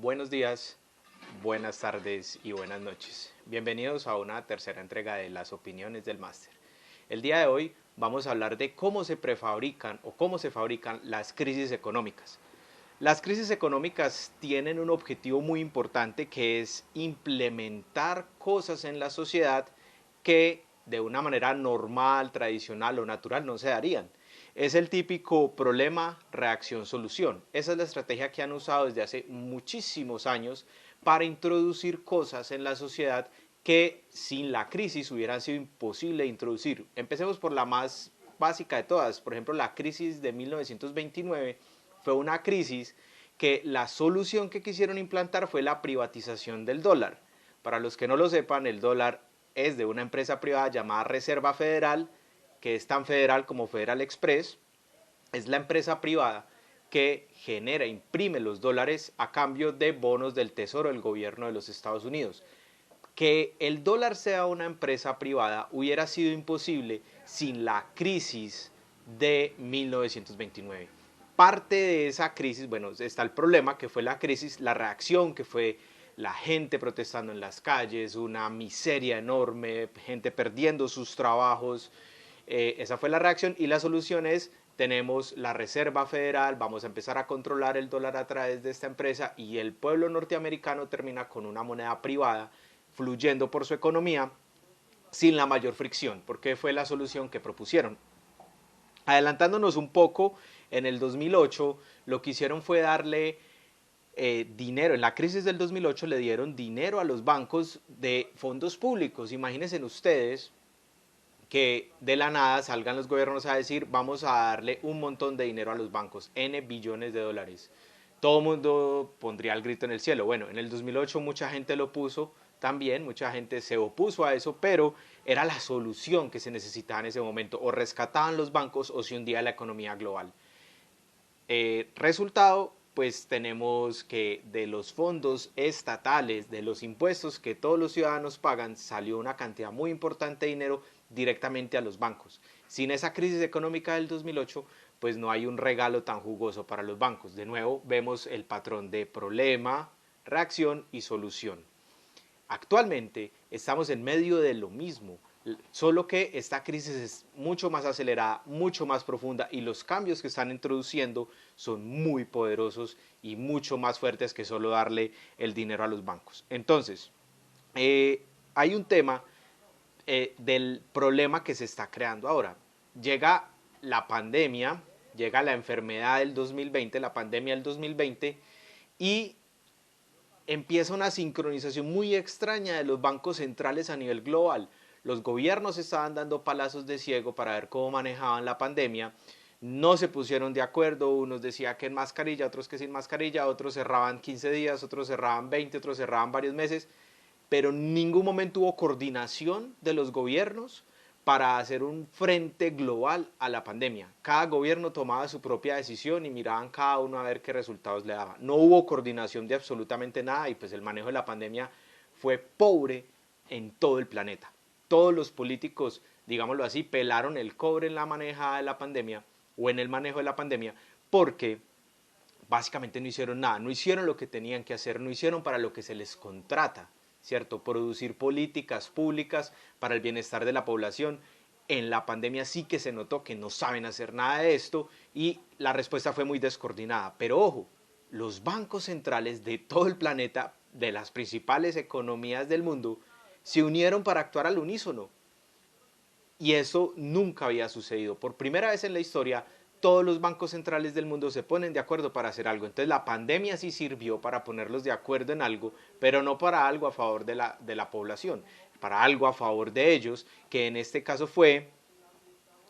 Buenos días, buenas tardes y buenas noches. Bienvenidos a una tercera entrega de las opiniones del máster. El día de hoy vamos a hablar de cómo se prefabrican o cómo se fabrican las crisis económicas. Las crisis económicas tienen un objetivo muy importante que es implementar cosas en la sociedad que de una manera normal, tradicional o natural no se darían. Es el típico problema, reacción, solución. Esa es la estrategia que han usado desde hace muchísimos años para introducir cosas en la sociedad que sin la crisis hubieran sido imposible de introducir. Empecemos por la más básica de todas. Por ejemplo, la crisis de 1929 fue una crisis que la solución que quisieron implantar fue la privatización del dólar. Para los que no lo sepan, el dólar es de una empresa privada llamada Reserva Federal, que es tan federal como Federal Express. Es la empresa privada que genera, imprime los dólares a cambio de bonos del Tesoro del gobierno de los Estados Unidos. Que el dólar sea una empresa privada hubiera sido imposible sin la crisis de 1929. Parte de esa crisis, bueno, está el problema que fue la crisis, la reacción que fue la gente protestando en las calles, una miseria enorme, gente perdiendo sus trabajos. Esa fue la reacción y la solución es, tenemos la Reserva Federal, vamos a empezar a controlar el dólar a través de esta empresa y el pueblo norteamericano termina con una moneda privada fluyendo por su economía sin la mayor fricción, porque fue la solución que propusieron. Adelantándonos un poco, en el 2008 lo que hicieron fue darle dinero. En la crisis del 2008 le dieron dinero a los bancos de fondos públicos. Imagínense ustedes que de la nada salgan los gobiernos a decir vamos a darle un montón de dinero a los bancos, N billones de dólares. Todo el mundo pondría el grito en el cielo. Bueno, en el 2008 mucha gente lo puso también, mucha gente se opuso a eso, pero era la solución que se necesitaba en ese momento. O rescataban los bancos o se hundía la economía global. Resultado, pues tenemos que de los fondos estatales, de los impuestos que todos los ciudadanos pagan, salió una cantidad muy importante de dinero directamente a los bancos. Sin esa crisis económica del 2008, pues no hay un regalo tan jugoso para los bancos. De nuevo, vemos el patrón de problema, reacción y solución. Actualmente estamos en medio de lo mismo, solo que esta crisis es mucho más acelerada, mucho más profunda y los cambios que están introduciendo son muy poderosos y mucho más fuertes que solo darle el dinero a los bancos. Entonces, hay un tema del problema que se está creando ahora. Llega la pandemia, llega la enfermedad del 2020, la pandemia del 2020 y empieza una sincronización muy extraña de los bancos centrales a nivel global. Los gobiernos estaban dando palazos de ciego para ver cómo manejaban la pandemia. No se pusieron de acuerdo, unos decían que en mascarilla, otros que sin mascarilla, otros cerraban 15 días, otros cerraban 20, otros cerraban varios meses, pero en ningún momento hubo coordinación de los gobiernos para hacer un frente global a la pandemia. Cada gobierno tomaba su propia decisión y miraban cada uno a ver qué resultados le daba. No hubo coordinación de absolutamente nada y pues el manejo de la pandemia fue pobre en todo el planeta. Todos los políticos, digámoslo así, pelaron el cobre en la manejada de la pandemia o en el manejo de la pandemia porque básicamente no hicieron nada, no hicieron lo que tenían que hacer, no hicieron para lo que se les contrata. ¿Cierto? Producir políticas públicas para el bienestar de la población. En la pandemia sí que se notó que no saben hacer nada de esto y la respuesta fue muy descoordinada. Pero ojo, los bancos centrales de todo el planeta, de las principales economías del mundo, se unieron para actuar al unísono. Y eso nunca había sucedido. Por primera vez en la historia, todos los bancos centrales del mundo se ponen de acuerdo para hacer algo. Entonces la pandemia sí sirvió para ponerlos de acuerdo en algo, pero no para algo a favor de la población, para algo a favor de ellos, que en este caso fue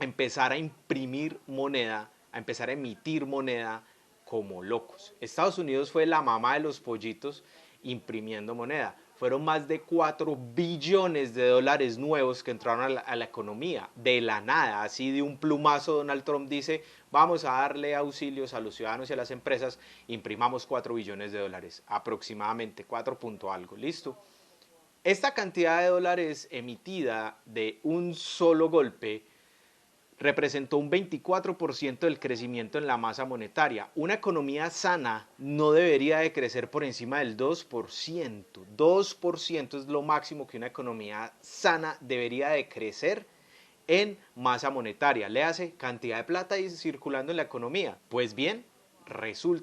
empezar a imprimir moneda, a empezar a emitir moneda como locos. Estados Unidos fue la mamá de los pollitos imprimiendo moneda. Fueron más de 4 billones de dólares nuevos que entraron a la economía, de la nada, así de un plumazo. Donald Trump dice, vamos a darle auxilios a los ciudadanos y a las empresas, imprimamos 4 billones de dólares, aproximadamente 4 punto algo, listo. Esta cantidad de dólares emitida de un solo golpe representó un 24% del crecimiento en la masa monetaria. Una economía sana no debería de crecer por encima del 2%. 2% es lo máximo que una economía sana debería de crecer en masa monetaria. Le hace cantidad de plata circulando en la economía. Pues bien,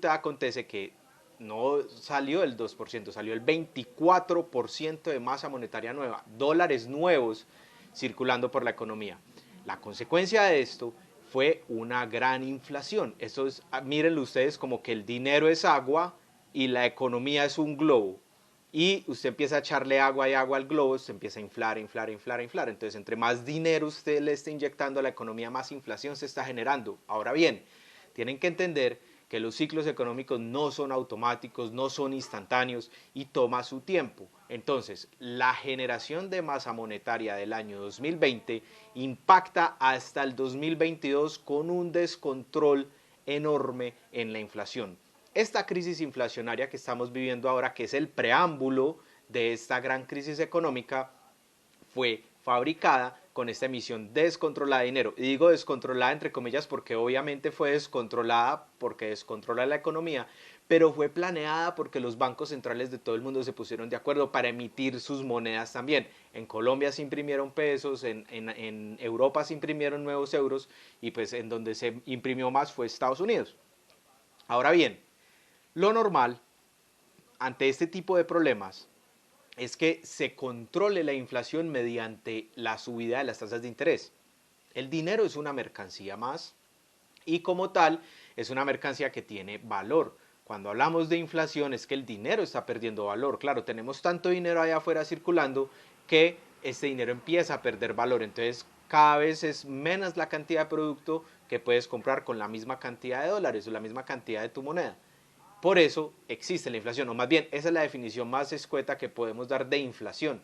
acontece que no salió el 2%, salió el 24% de masa monetaria nueva, dólares nuevos circulando por la economía. La consecuencia de esto fue una gran inflación. Esto es, mírenlo ustedes como que el dinero es agua y la economía es un globo. Y usted empieza a echarle agua y agua al globo, se empieza a inflar, inflar, inflar, inflar. Entonces, entre más dinero usted le esté inyectando a la economía, más inflación se está generando. Ahora bien, tienen que entender que los ciclos económicos no son automáticos, no son instantáneos y toma su tiempo. Entonces, la generación de masa monetaria del año 2020 impacta hasta el 2022 con un descontrol enorme en la inflación. Esta crisis inflacionaria que estamos viviendo ahora, que es el preámbulo de esta gran crisis económica, fue fabricada con esta emisión descontrolada de dinero. Y digo descontrolada entre comillas porque obviamente fue descontrolada porque descontrola la economía, pero fue planeada porque los bancos centrales de todo el mundo se pusieron de acuerdo para emitir sus monedas también. En Colombia se imprimieron pesos, en Europa se imprimieron nuevos euros y pues en donde se imprimió más fue Estados Unidos. Ahora bien, lo normal ante este tipo de problemas es que se controle la inflación mediante la subida de las tasas de interés. El dinero es una mercancía más y como tal es una mercancía que tiene valor. Cuando hablamos de inflación es que el dinero está perdiendo valor. Claro, tenemos tanto dinero allá afuera circulando que este dinero empieza a perder valor. Entonces cada vez es menos la cantidad de producto que puedes comprar con la misma cantidad de dólares o la misma cantidad de tu moneda. Por eso existe la inflación, o más bien esa es la definición más escueta que podemos dar de inflación.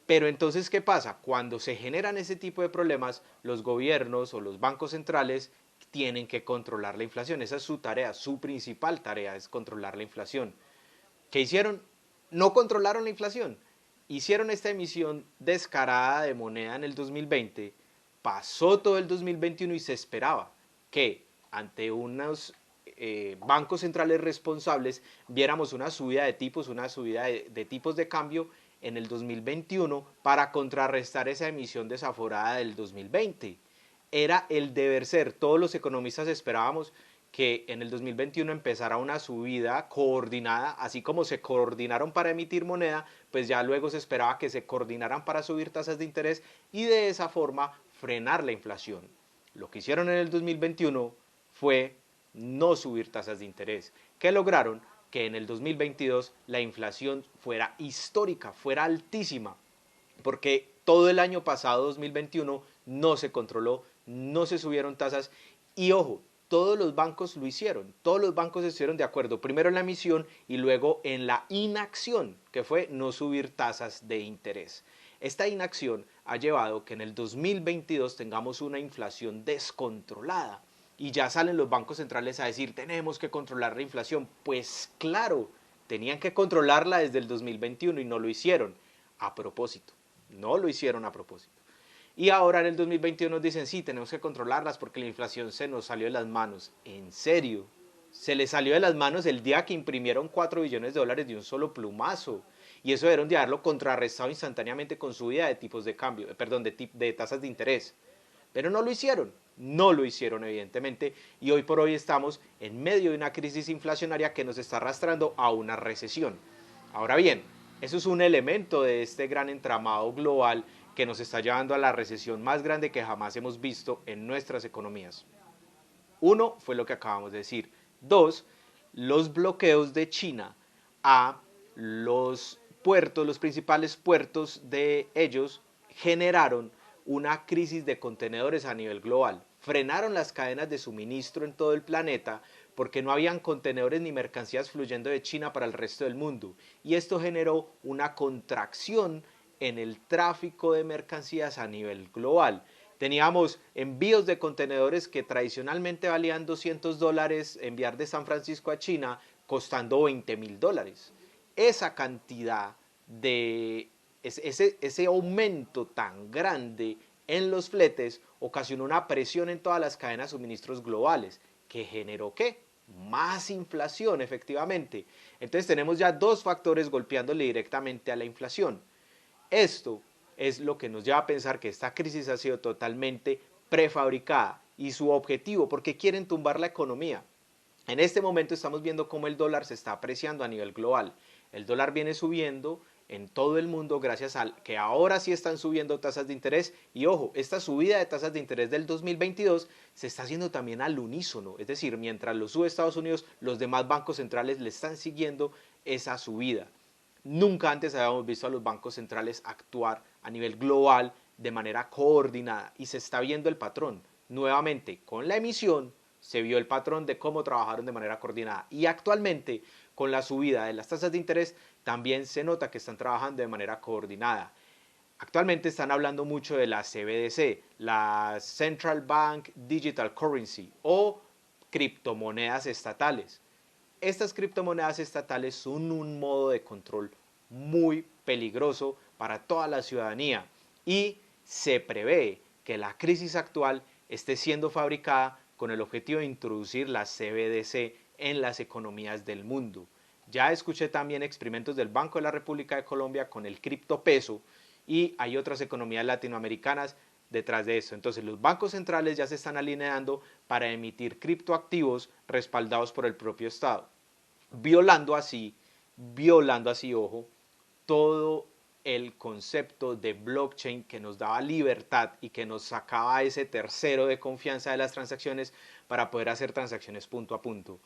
Pero entonces, ¿qué pasa? Cuando se generan ese tipo de problemas, los gobiernos o los bancos centrales tienen que controlar la inflación. Esa es su tarea, su principal tarea es controlar la inflación. ¿Qué hicieron? No controlaron la inflación. Hicieron esta emisión descarada de moneda en el 2020, pasó todo el 2021 y se esperaba que ante unos bancos centrales responsables viéramos una subida de tipos, una subida de tipos de cambio en el 2021 para contrarrestar esa emisión desaforada del 2020. Era el deber ser. Todos los economistas esperábamos que en el 2021 empezara una subida coordinada, así como se coordinaron para emitir moneda, pues ya luego se esperaba que se coordinaran para subir tasas de interés y de esa forma frenar la inflación. Lo que hicieron en el 2021 fue no subir tasas de interés. ¿Qué lograron? Que en el 2022 la inflación fuera histórica, fuera altísima, porque todo el año pasado, 2021, no se controló, no se subieron tasas y ojo, todos los bancos lo hicieron, todos los bancos estuvieron de acuerdo, primero en la emisión y luego en la inacción, que fue no subir tasas de interés. Esta inacción ha llevado que en el 2022 tengamos una inflación descontrolada y ya salen los bancos centrales a decir tenemos que controlar la inflación. Pues claro, tenían que controlarla desde el 2021 y no lo hicieron a propósito, no lo hicieron a propósito. Y ahora en el 2021 nos dicen, sí, tenemos que controlarlas porque la inflación se nos salió de las manos. ¿En serio? Se les salió de las manos el día que imprimieron 4 billones de dólares de un solo plumazo. Y eso debieron de haberlo contrarrestado instantáneamente con subida de tipos de cambio, perdón, de tasas de interés. Pero no lo hicieron, no lo hicieron evidentemente. Y hoy por hoy estamos en medio de una crisis inflacionaria que nos está arrastrando a una recesión. Ahora bien, eso es un elemento de este gran entramado global que nos está llevando a la recesión más grande que jamás hemos visto en nuestras economías. Uno, fue lo que acabamos de decir. Dos, los bloqueos de China a los puertos, los principales puertos de ellos generaron una crisis de contenedores a nivel global. Frenaron las cadenas de suministro en todo el planeta porque no habían contenedores ni mercancías fluyendo de China para el resto del mundo. Y esto generó una contracción en el tráfico de mercancías a nivel global. Teníamos envíos de contenedores que tradicionalmente valían $200 enviar de San Francisco a China, costando $20,000. Esa cantidad ese aumento tan grande en los fletes ocasionó una presión en todas las cadenas de suministros globales, que generó ¿qué? Más inflación, efectivamente. Entonces tenemos ya dos factores golpeándole directamente a la inflación. Esto es lo que nos lleva a pensar que esta crisis ha sido totalmente prefabricada y su objetivo, porque quieren tumbar la economía. En este momento estamos viendo cómo el dólar se está apreciando a nivel global. El dólar viene subiendo en todo el mundo gracias a que ahora sí están subiendo tasas de interés. Y ojo, esta subida de tasas de interés del 2022 se está haciendo también al unísono. Es decir, mientras lo sube Estados Unidos, los demás bancos centrales le están siguiendo esa subida. Nunca antes habíamos visto a los bancos centrales actuar a nivel global de manera coordinada y se está viendo el patrón. Nuevamente, con la emisión se vio el patrón de cómo trabajaron de manera coordinada y actualmente con la subida de las tasas de interés también se nota que están trabajando de manera coordinada. Actualmente están hablando mucho de la CBDC, la Central Bank Digital Currency o criptomonedas estatales. Estas criptomonedas estatales son un modo de control muy peligroso para toda la ciudadanía y se prevé que la crisis actual esté siendo fabricada con el objetivo de introducir la CBDC en las economías del mundo. Ya escuché también experimentos del Banco de la República de Colombia con el criptopeso y hay otras economías latinoamericanas detrás de esto. Entonces los bancos centrales ya se están alineando para emitir criptoactivos respaldados por el propio Estado, violando así, ojo, todo el concepto de blockchain que nos daba libertad y que nos sacaba ese tercero de confianza de las transacciones para poder hacer transacciones punto a punto.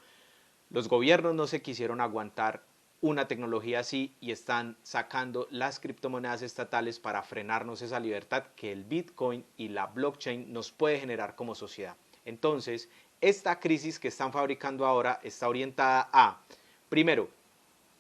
Los gobiernos no se quisieron aguantar una tecnología así y están sacando las criptomonedas estatales para frenarnos esa libertad que el Bitcoin y la blockchain nos puede generar como sociedad. Entonces, esta crisis que están fabricando ahora está orientada a, primero,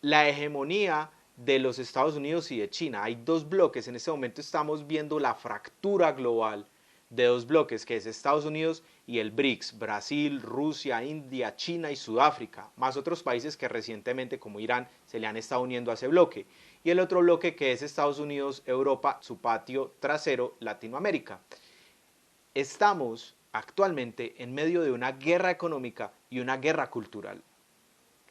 la hegemonía de los Estados Unidos y de China. Hay dos bloques, en este momento estamos viendo la fractura global de dos bloques, que es Estados Unidos y el BRICS, Brasil, Rusia, India, China y Sudáfrica, más otros países que recientemente como Irán se le han estado uniendo a ese bloque. Y el otro bloque que es Estados Unidos, Europa, su patio trasero, Latinoamérica. Estamos actualmente en medio de una guerra económica y una guerra cultural.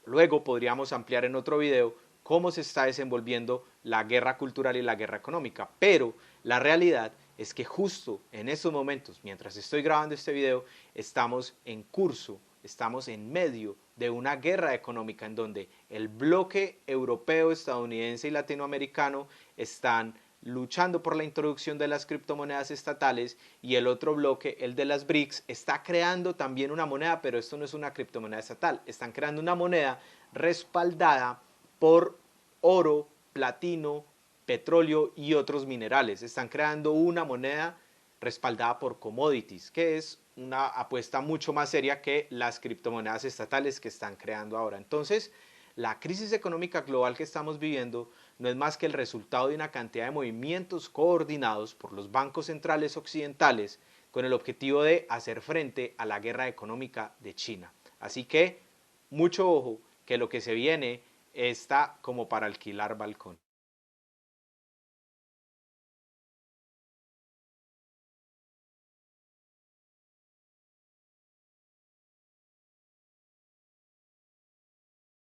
Luego podríamos ampliar en otro video cómo se está desenvolviendo la guerra cultural y la guerra económica, pero la realidad es que justo en estos momentos, mientras estoy grabando este video, estamos en curso, estamos en medio de una guerra económica en donde el bloque europeo, estadounidense y latinoamericano están luchando por la introducción de las criptomonedas estatales y el otro bloque, el de las BRICS, está creando también una moneda, pero esto no es una criptomoneda estatal, están creando una moneda respaldada por oro, platino, petróleo y otros minerales. Están creando una moneda respaldada por commodities, que es una apuesta mucho más seria que las criptomonedas estatales que están creando ahora. Entonces, la crisis económica global que estamos viviendo no es más que el resultado de una cantidad de movimientos coordinados por los bancos centrales occidentales con el objetivo de hacer frente a la guerra económica de China. Así que, mucho ojo, que lo que se viene está como para alquilar balcón.